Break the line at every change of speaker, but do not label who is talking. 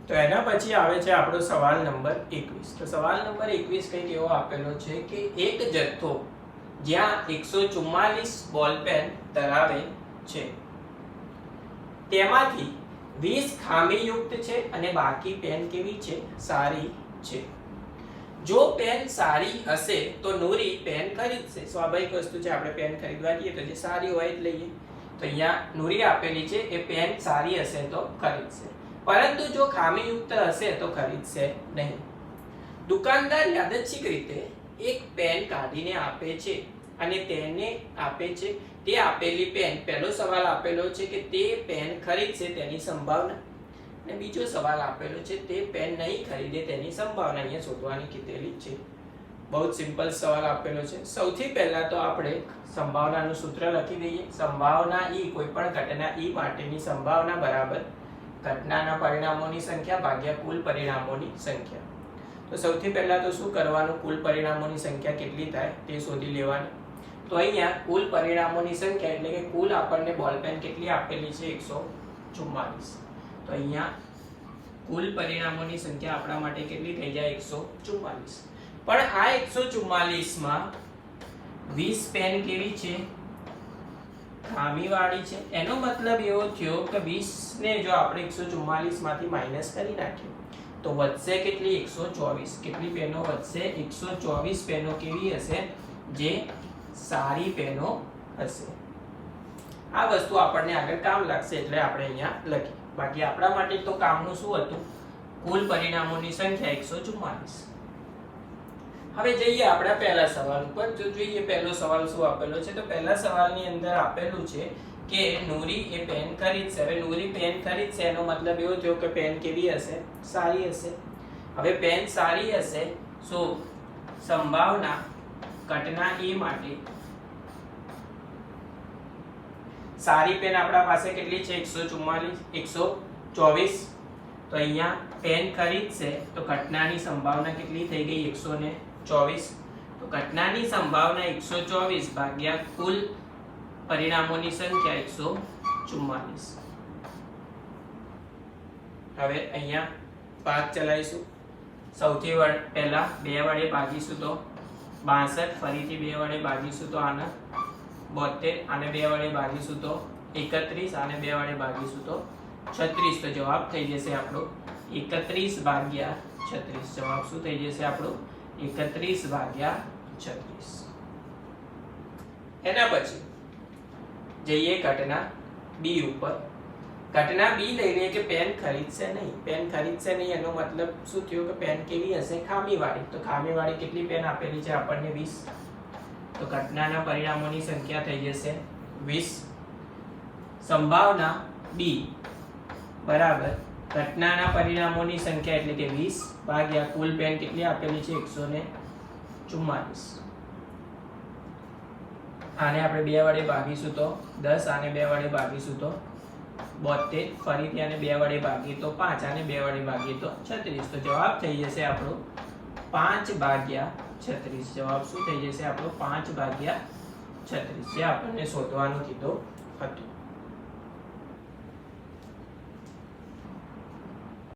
તો એના પછી આવે છે આપણો સવાલ નંબર 21. તો સવાલ નંબર 21 કંઈક એવો આપેલો છે કે એક જથ્થો જ્યાં 144 બોલપેન ધરાવે છે તેમાંથી 20 ખામીયુક્ત છે અને બાકી પેન કેવી છે? સારી છે. જો પેન સારી હશે તો નૂરી પેન ખરીદશે. સ્વાભાવિક વસ્તુ છે, આપણે પેન ખરીદવા જઈએ તો જે સારી હોય જ લઈએ. તો અહીંયા નૂરી આપેલી છે, એ પેન સારી હશે તો ખરીદશે, પરંતુ જો ખામીયુક્ત હશે તો ખરીદશે નહીં. દુકાનદાર યાદચ્છિક રીતે એક પેન કાઢીને આપે છે અને તેને આપે છે તે આપેલી પેન, પહેલો સવાલ આપેલો છે કે તે પેન ખરીદશે તેની સંભાવના, અને બીજો સવાલ આપેલો છે તે પેન નહીં ખરીદે તેની સંભાવના અહીંયા શોધવાની કીધેલી છે. બહુ જ સિમ્પલ સવાલ આપેલો છે. સૌથી પહેલા તો આપણે સંભાવનાનું સૂત્ર લખી દઈએ. સંભાવના ઈ, કોઈ પણ ઘટના ઈ માટેની સંભાવના બરાબર ઘટનાના પરિણામોની સંખ્યા ભાગ્યા કુલ પરિણામોની સંખ્યા. તો સૌથી પહેલા તો શું કરવાનું? કુલ પરિણામોની સંખ્યા કેટલી થાય તે શોધી લેવાની. તો અહીંયા કુલ પરિણામોની સંખ્યા એટલે કે કુલ આપણને બોલપેન કેટલી આપેલી છે? 144. તો અહીંયા કુલ પરિણામોની સંખ્યા આપણા માટે કેટલી થઈ જાય? 144. પણ આ 144 માં 20 પેન કેવી છે? ખામીવાળી છે. એનો મતલબ એવો થયો કે 20 ને જો આપણે 144 માંથી માઈનસ કરી નાખીએ તો વધશે કેટલી? 124. કેટલી પેનો વધશે? 124 પેનો કેવી હશે? જે સારી પેનો હશે. આ વસ્તુ આપણને આગળ કામ લાગશે એટલે આપણે અહીંયા લખીએ. બાકી આપણા માટે તો કામનું શું હતું? કુલ પરિણામોની સંખ્યા 144. હવે જઈએ આપણા પહેલા સવાલ ઉપર. જો જોઈએ પહેલો સવાલ શું આપેલો છે, તો પહેલા સવાલની અંદર આપેલું છે કે નૂરી એ પેન ખરીદશે. હવે નૂરી પેન ખરીદશે એનો મતલબ એવો થયો કે પેન કેવી હશે? સારી હશે. હવે પેન સારી હશે, સો સંભાવના ઘટના એ માટે સારી પેન આપણા પાસે કેટલી છે? 124. તો અહીંયા પેન ખરીદશે તો ઘટનાની સંભાવના કેટલી થઈ ગઈ? 124. તો ઘટનાની સંભાવના 124 ભાગ્યા કુલ પરિણામોની સંખ્યા 144. હવે અહીંયા ભાગ ચલાવીશું. સૌથી પહેલા 2 વડે ભાગીશું તો 62, ફરીથી 2 વડે ભાગીશું તો આના 72, આને 2 વડે ભાગીશું તો 31, આને 2 વડે ભાગીશું તો 36. તો જવાબ થઈ જશે આપણો 31 ભાગ્યા 36. જવાબ શું થઈ જશે આપણો? 31 ભાગ્યા 36. એના પછી જઈએ ઘટના બી ઉપર. ઘટના બી લઈ લઈએ કે પેન ખરીદશે નહીં. પેન ખરીદશે નહીં એનો મતલબ શું થયો કે પેન કેવી હશે? ખામીવાળી. તો ખામીવાળી કેટલી પેન આપેલી છે આપણને? 20. તો ઘટનાના પરિણામોની સંખ્યા થઈ જશે 20. સંભાવના બી બરાબર ઘટનાના પરિણામોની સંખ્યા એટલે કે 20 ભાગ્યા કુલ પેન કેટલી આપેલી છે? 144. આને આપણે 2 વડે ભાગીશું તો 10, આને 2 વડે ભાગીશું તો 72, ફરીથી આને 2 વડે ભાગીએ તો 5, આને 2 વડે ભાગીએ તો 36. તો જવાબ થઈ જશે આપણો 5 ભાગ્યા 36. જવાબ શું થઈ જશે આપણો? 5 ભાગ્યા 36, જે આપણને શોધવાનું કીધું હતું.